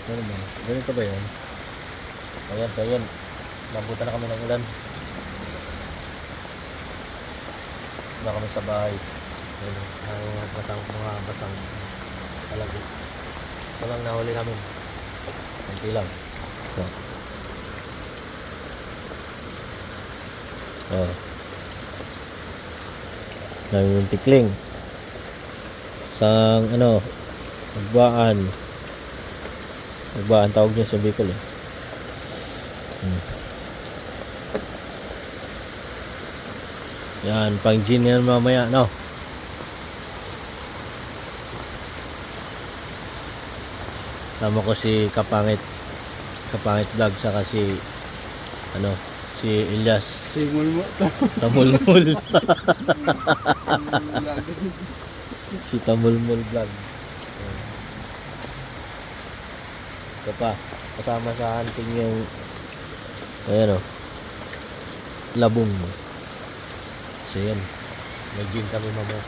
Ano ba? Ganito ba yun? Ayan, so ayan. Nabutan na kami ng ulan. Na kami sa bahay. Ayan, mga basang talago. Ito lang nahuli namin. Kunti lang. So. Oh. Yung tikling. Sang ano, magbaan. Magbaan tawag niya sa Bicol eh. Yan, pang gin yan mamaya, no? Tama ko si Kapangit Vlog saka si ano, si Elias Tamulmul. Si Tamulmul Vlog. Ito pa, kasama sa hunting yung ayan o, labong. So yan, mag-gym kami mamaya.